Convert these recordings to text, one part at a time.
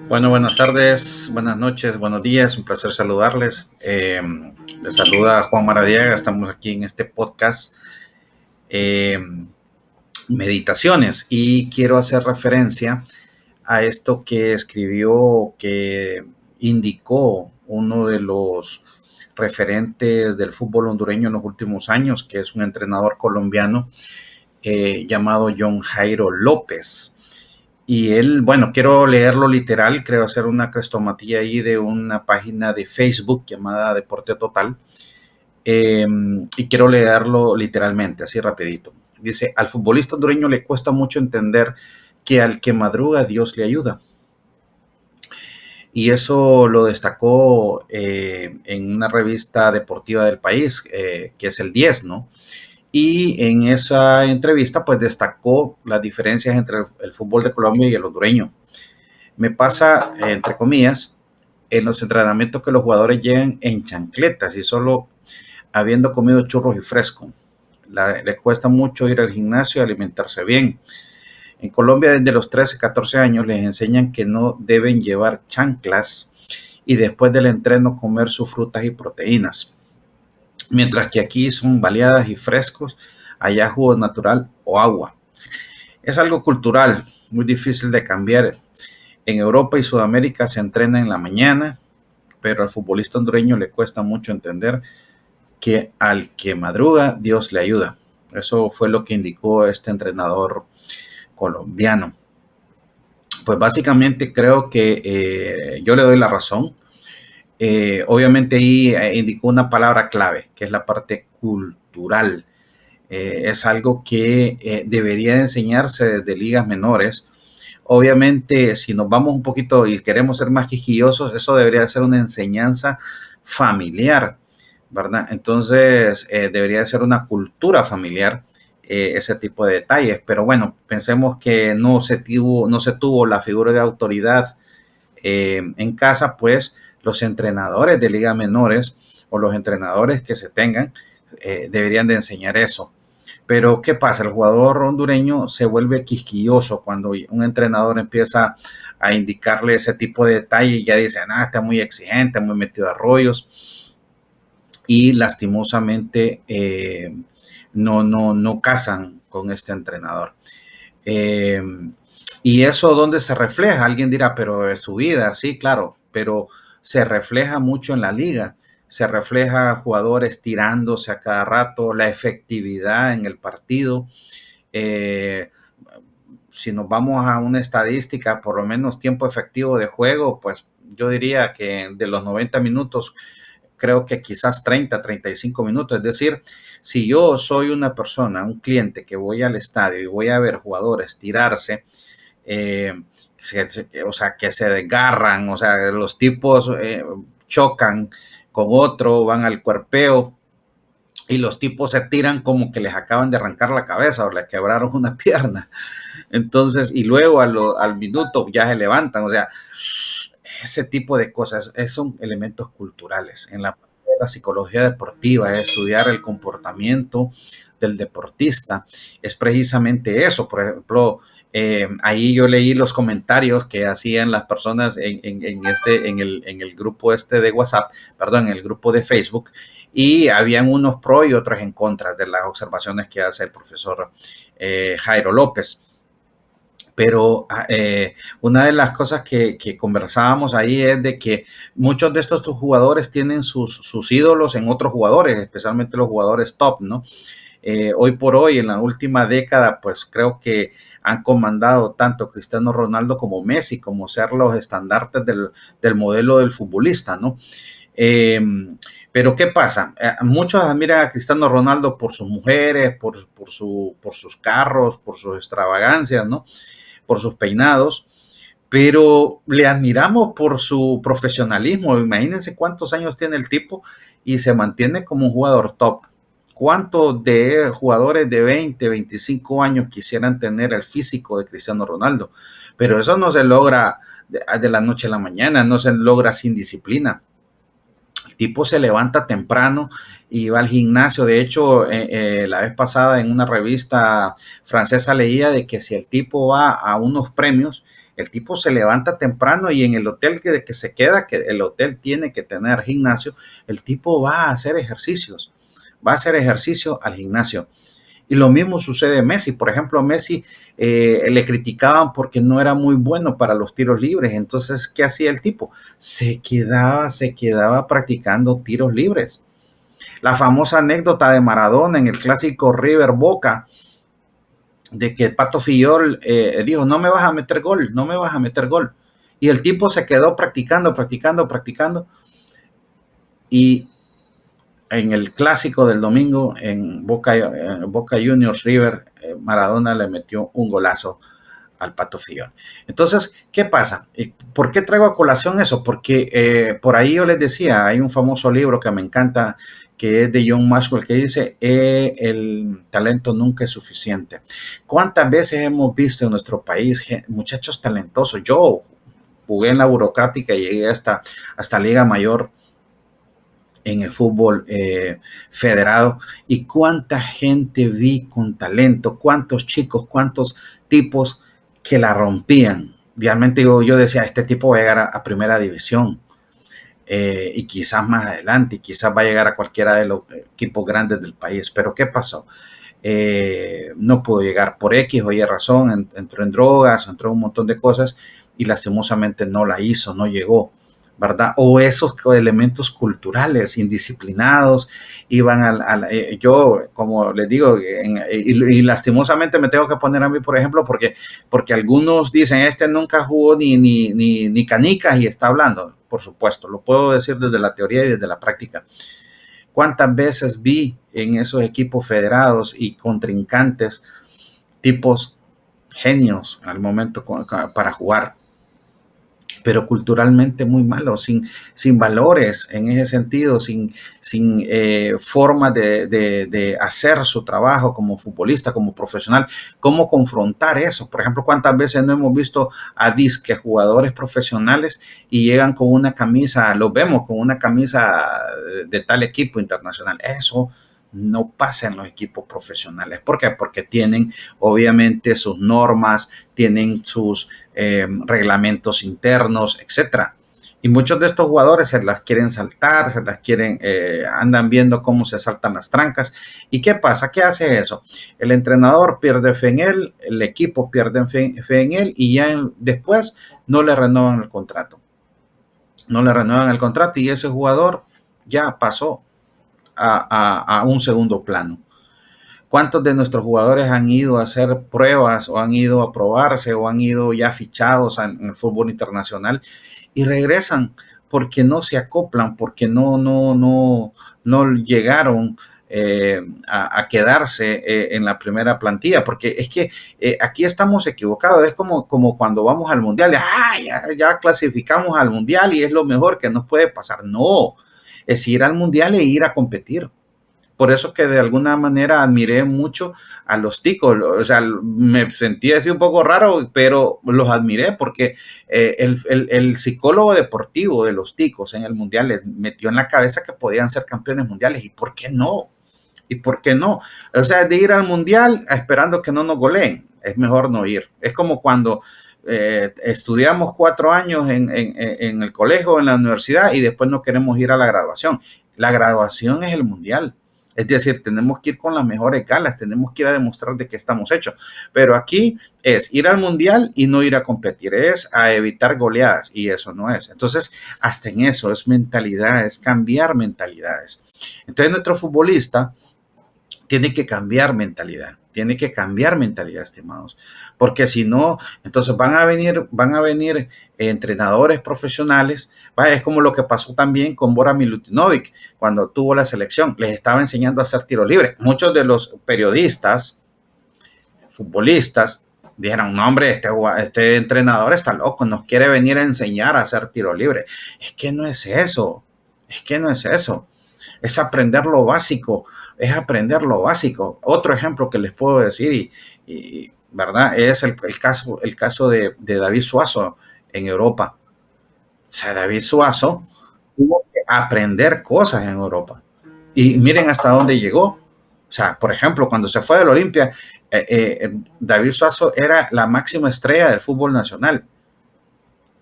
Bueno, buenas tardes, buenas noches, buenos días, un placer saludarles. Les saluda Juan Maradiaga, estamos aquí en este podcast eh, Meditaciones y quiero hacer referencia a esto que escribió, que indicó uno de los referentes del fútbol hondureño en los últimos años, que es un entrenador colombiano llamado John Jairo López. Y él, bueno, quiero leerlo literal, creo hacer una crestomatía ahí de una página de Facebook llamada Deporte Total, y quiero leerlo literalmente, así rapidito. Dice, al futbolista hondureño le cuesta mucho entender que al que madruga Dios le ayuda. Y eso lo destacó en una revista deportiva del país, que es el 10, ¿no? Y en esa entrevista, pues destacó las diferencias entre el fútbol de Colombia y el hondureño. Me pasa, entre comillas, en los entrenamientos que los jugadores llegan en chancletas y solo habiendo comido churros y fresco. Les cuesta mucho ir al gimnasio y alimentarse bien. En Colombia, desde los 13, 14 años, les enseñan que no deben llevar chanclas y después del entreno comer sus frutas y proteínas. Mientras que aquí son baleadas y frescos, allá jugo natural o agua. Es algo cultural, muy difícil de cambiar. En Europa y Sudamérica se entrena en la mañana, pero al futbolista hondureño le cuesta mucho entender que al que madruga, Dios le ayuda. Eso fue lo que indicó este entrenador colombiano. Pues básicamente creo que yo le doy la razón. Obviamente ahí indicó una palabra clave, que es la parte cultural. Es algo que debería enseñarse desde ligas menores. Obviamente, si nos vamos un poquito y queremos ser más quisquillosos, eso debería ser una enseñanza familiar, ¿verdad? Entonces, debería ser una cultura familiar ese tipo de detalles. Pero bueno, pensemos que no se tuvo la figura de autoridad en casa, pues los entrenadores de ligas menores o los entrenadores que se tengan deberían de enseñar eso. Pero ¿qué pasa? El jugador hondureño se vuelve quisquilloso cuando un entrenador empieza a indicarle ese tipo de detalle y ya dice, está muy exigente, muy metido a rollos y lastimosamente no casan con este entrenador. Eh, y eso donde se refleja, alguien dirá, pero es su vida, sí, claro, pero se refleja mucho en la liga, se refleja jugadores tirándose a cada rato, la efectividad en el partido. Eh, si nos vamos a una estadística, por lo menos tiempo efectivo de juego, pues yo diría que de los 90 minutos, creo que quizás 30, 35 minutos. Es decir, si yo soy una persona, un cliente que voy al estadio y voy a ver jugadores tirarse, eh, o sea, que se desgarran, o sea, los tipos chocan con otro, van al cuerpeo y los tipos se tiran como que les acaban de arrancar la cabeza o les quebraron una pierna. Entonces, y luego al minuto ya se levantan, o sea, ese tipo de cosas son elementos culturales. En la parte de la psicología deportiva, estudiar el comportamiento del deportista, es precisamente eso. Por ejemplo, ahí yo leí los comentarios que hacían las personas en el grupo este de WhatsApp, perdón, en el grupo de Facebook, y habían unos pro y otros en contra de las observaciones que hace el profesor Jairo López. Pero una de las cosas que conversábamos ahí es de que muchos de estos jugadores tienen sus ídolos en otros jugadores, especialmente los jugadores top, ¿no? Hoy por hoy, en la última década, pues creo que han comandado tanto Cristiano Ronaldo como Messi, como ser los estandartes del modelo del futbolista, ¿no? Eh, pero ¿qué pasa? Muchos admiran a Cristiano Ronaldo por sus mujeres, por sus carros, por sus extravagancias, ¿no? Por sus peinados, pero le admiramos por su profesionalismo. Imagínense cuántos años tiene el tipo y se mantiene como un jugador top. ¿Cuántos de jugadores de 20, 25 años quisieran tener el físico de Cristiano Ronaldo? Pero eso no se logra de la noche a la mañana, no se logra sin disciplina. El tipo se levanta temprano y va al gimnasio. De hecho, la vez pasada en una revista francesa leía de que si el tipo va a unos premios, El tipo se levanta temprano y en el hotel que se queda, que el hotel tiene que tener gimnasio, el tipo va a hacer ejercicios, va a hacer ejercicio al gimnasio. Y lo mismo sucede a Messi. Por ejemplo, a Messi le criticaban porque no era muy bueno para los tiros libres. Entonces, ¿qué hacía el tipo? Se quedaba practicando tiros libres. La famosa anécdota de Maradona en el clásico River Boca, de que Pato Fillol dijo, no me vas a meter gol, no me vas a meter gol. Y el tipo se quedó practicando, practicando, practicando. Y en el clásico del domingo en Boca Juniors River, Maradona le metió un golazo al Pato Fillol. Entonces, ¿qué pasa? ¿Por qué traigo a colación eso? Porque por ahí yo les decía, hay un famoso libro que me encanta, que es de John Maxwell, que dice, el talento nunca es suficiente. ¿Cuántas veces hemos visto en nuestro país muchachos talentosos? Yo jugué en la burocrática y llegué hasta Liga Mayor en el fútbol federado, y cuánta gente vi con talento, cuántos chicos, cuántos tipos que la rompían. Realmente yo decía, este tipo va a llegar a primera división, y quizás más adelante, y quizás va a llegar a cualquiera de los equipos grandes del país. Pero ¿qué pasó? No pudo llegar por X o Y razón, entró en drogas, entró en un montón de cosas y lastimosamente no la hizo, no llegó, ¿verdad? O esos elementos culturales, indisciplinados, iban yo, como les digo, y lastimosamente me tengo que poner a mí, por ejemplo, porque algunos dicen, este nunca jugó ni canicas y está hablando. Por supuesto, lo puedo decir desde la teoría y desde la práctica. ¿Cuántas veces vi en esos equipos federados y contrincantes tipos genios al momento para jugar, pero culturalmente muy malos, sin valores en ese sentido, sin forma de hacer su trabajo como futbolista, como profesional? ¿Cómo confrontar eso? Por ejemplo, ¿cuántas veces no hemos visto a disque jugadores profesionales y llegan con una camisa, los vemos con una camisa de tal equipo internacional? Eso no pasa en los equipos profesionales. ¿Por qué? Porque tienen obviamente sus normas, tienen sus reglamentos internos, etcétera. Y muchos de estos jugadores se las quieren saltar, andan viendo cómo se saltan las trancas. ¿Y qué pasa? ¿Qué hace eso? El entrenador pierde fe en él, el equipo pierde fe en él, y ya después no le renuevan el contrato. No le renuevan el contrato y ese jugador ya pasó a un segundo plano. ¿Cuántos de nuestros jugadores han ido a hacer pruebas o han ido a probarse o han ido ya fichados en el fútbol internacional y regresan porque no se acoplan, porque no llegaron a quedarse en la primera plantilla? Porque es que aquí estamos equivocados. Es como cuando vamos al mundial, ya clasificamos al mundial y es lo mejor que nos puede pasar. No, es ir al mundial e ir a competir. Por eso que de alguna manera admiré mucho a los ticos. O sea, me sentí así un poco raro, pero los admiré porque el psicólogo deportivo de los ticos en el mundial les metió en la cabeza que podían ser campeones mundiales. ¿Y por qué no? ¿Y por qué no? O sea, de ir al mundial esperando que no nos goleen, es mejor no ir. Es como cuando estudiamos 4 años en el colegio, en la universidad, y después no queremos ir a la graduación. La graduación es el mundial. Es decir, tenemos que ir con las mejores galas, tenemos que ir a demostrar de qué estamos hechos. Pero aquí es ir al mundial y no ir a competir, es a evitar goleadas, y eso no es. Entonces, hasta en eso es mentalidad, es cambiar mentalidades. Entonces, nuestro futbolista tiene que cambiar mentalidad, estimados, porque si no, entonces van a venir entrenadores profesionales. Vaya, es como lo que pasó también con Bora Milutinovic cuando tuvo la selección, les estaba enseñando a hacer tiro libre. Muchos de los periodistas, futbolistas, dijeron, no hombre, este entrenador está loco, nos quiere venir a enseñar a hacer tiro libre. Es que no es eso, es aprender lo básico, Otro ejemplo que les puedo decir, ¿verdad? Es el caso de David Suazo en Europa. O sea, David Suazo tuvo que aprender cosas en Europa. Y miren hasta dónde llegó. O sea, por ejemplo, cuando se fue del Olimpia, David Suazo era la máxima estrella del fútbol nacional.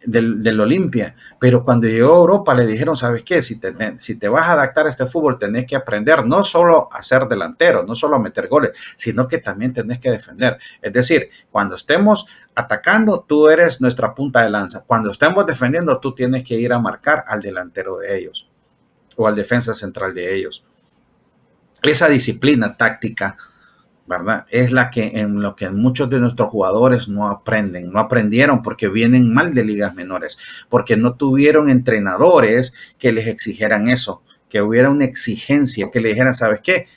del Olimpia, pero cuando llegó a Europa le dijeron, ¿sabes qué? Si te vas a adaptar a este fútbol, tenés que aprender no solo a ser delantero, no solo a meter goles, sino que también tenés que defender. Es decir, cuando estemos atacando, tú eres nuestra punta de lanza. Cuando estemos defendiendo, tú tienes que ir a marcar al delantero de ellos o al defensa central de ellos. Esa disciplina táctica, ¿verdad? Es la que en lo que muchos de nuestros jugadores no aprenden, no aprendieron porque vienen mal de ligas menores, porque no tuvieron entrenadores que les exigieran eso, que hubiera una exigencia, que le dijeran, ¿sabes qué?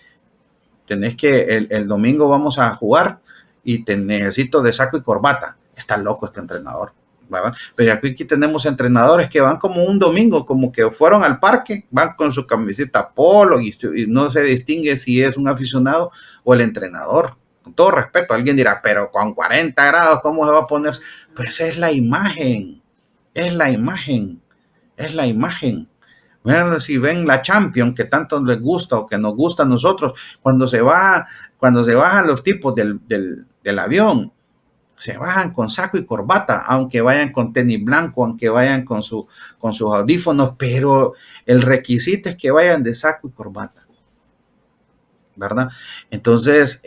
Tenés que, el domingo vamos a jugar y te necesito de saco y corbata. Está loco este entrenador, ¿verdad? Pero aquí tenemos entrenadores que van como un domingo, como que fueron al parque, van con su camiseta polo y no se distingue si es un aficionado o el entrenador. Con todo respeto, alguien dirá, pero con 40 grados, ¿cómo se va a poner? Pero esa es la imagen, es la imagen, es la imagen. Bueno, si ven la Champions que tanto les gusta o que nos gusta a nosotros, cuando se bajan los tipos del avión, se bajan con saco y corbata, aunque vayan con tenis blanco, aunque vayan con sus audífonos, pero el requisito es que vayan de saco y corbata, ¿verdad? Entonces,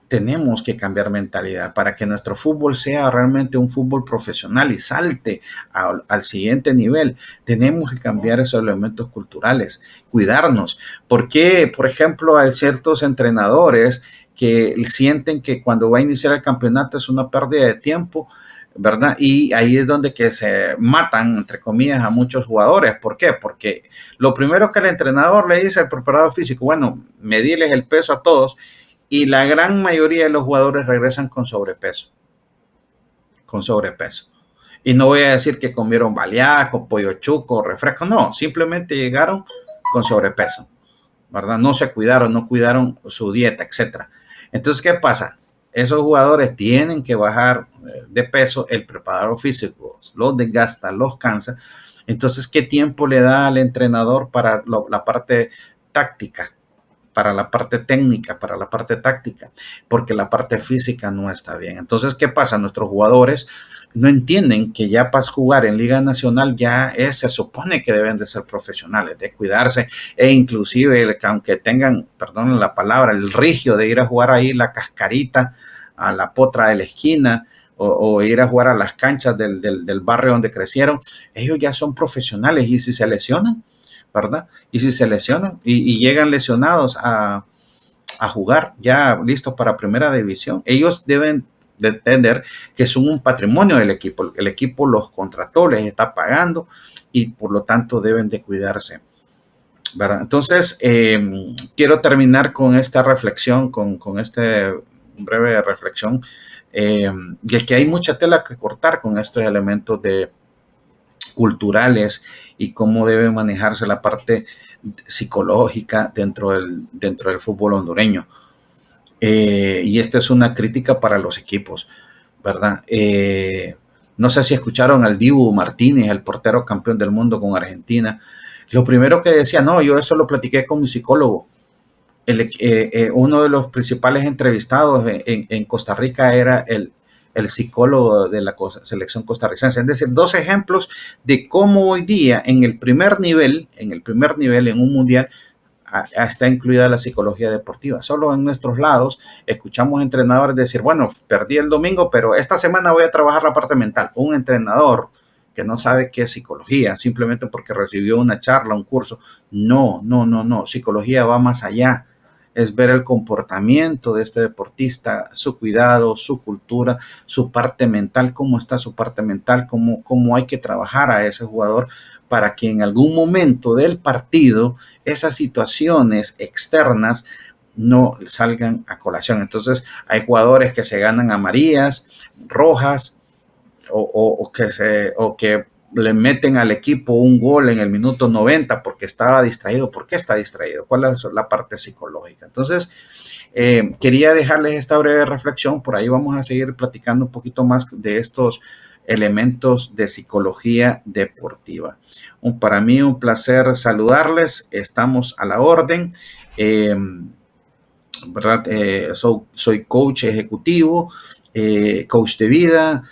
tenemos que cambiar mentalidad para que nuestro fútbol sea realmente un fútbol profesional y salte al siguiente nivel. Tenemos que cambiar esos elementos culturales, cuidarnos. Porque, por ejemplo, hay ciertos entrenadores que sienten que cuando va a iniciar el campeonato es una pérdida de tiempo, ¿verdad? Y ahí es donde que se matan, entre comillas, a muchos jugadores. ¿Por qué? Porque lo primero que el entrenador le dice al preparador físico, bueno, medirles el peso a todos, y la gran mayoría de los jugadores regresan con sobrepeso, con sobrepeso. Y no voy a decir que comieron baleaco, pollo chuco, refresco, no, simplemente llegaron con sobrepeso, ¿verdad? No se cuidaron, no cuidaron su dieta, etcétera. Entonces, ¿qué pasa? Esos jugadores tienen que bajar de peso, el preparador físico los desgasta, los cansa. Entonces, ¿qué tiempo le da al entrenador para la parte táctica? Para la parte técnica, para la parte táctica, porque la parte física no está bien. Entonces, ¿qué pasa? Nuestros jugadores no entienden que ya para jugar en Liga Nacional ya se supone que deben de ser profesionales, de cuidarse e inclusive, aunque tengan, perdón la palabra, el rigio de ir a jugar ahí la cascarita a la potra de la esquina, o ir a jugar a las canchas del barrio donde crecieron, ellos ya son profesionales y si se lesionan, ¿verdad? Y si se lesionan y llegan lesionados a jugar ya listos para primera división, ellos deben de entender que son un patrimonio del equipo. El equipo los contrató, les está pagando y por lo tanto deben de cuidarse, ¿verdad? Entonces, quiero terminar con esta reflexión, con esta breve reflexión, y es que hay mucha tela que cortar con estos elementos culturales y cómo debe manejarse la parte psicológica dentro del fútbol hondureño. Y esta es una crítica para los equipos, ¿verdad? No sé si escucharon al Dibu Martínez, el portero campeón del mundo con Argentina. Lo primero que decía, no, yo eso lo platiqué con mi psicólogo. Uno de los principales entrevistados en Costa Rica era el psicólogo de la selección costarricense. Es decir, dos ejemplos de cómo hoy día en el primer nivel, en un mundial, está incluida la psicología deportiva. Solo en nuestros lados escuchamos entrenadores decir, bueno, perdí el domingo, pero esta semana voy a trabajar la parte mental. Un entrenador que no sabe qué es psicología, simplemente porque recibió una charla, un curso. No. Psicología va más allá. Es ver el comportamiento de este deportista, su cuidado, su cultura, su parte mental, cómo está su parte mental, cómo hay que trabajar a ese jugador para que en algún momento del partido esas situaciones externas no salgan a colación. Entonces hay jugadores que se ganan amarillas, rojas, o que le meten al equipo un gol en el minuto 90 porque estaba distraído. ¿Por qué está distraído? ¿Cuál es la parte psicológica? Entonces, quería dejarles esta breve reflexión. Por ahí vamos a seguir platicando un poquito más de estos elementos de psicología deportiva. Para mí un placer saludarles. Estamos a la orden. ¿Verdad? Soy coach ejecutivo, coach de vida,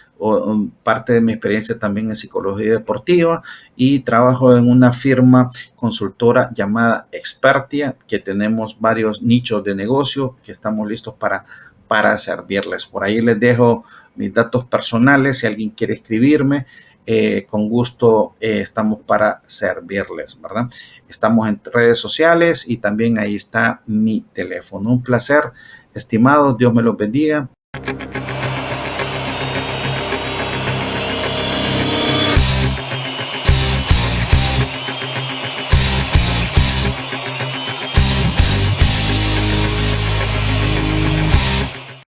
parte de mi experiencia también en psicología deportiva y trabajo en una firma consultora llamada Expertia, que tenemos varios nichos de negocio que estamos listos para servirles. Por ahí les dejo mis datos personales si alguien quiere escribirme. Con gusto estamos para servirles, ¿verdad? Estamos en redes sociales y también ahí está mi teléfono. Un placer, estimados, Dios me los bendiga.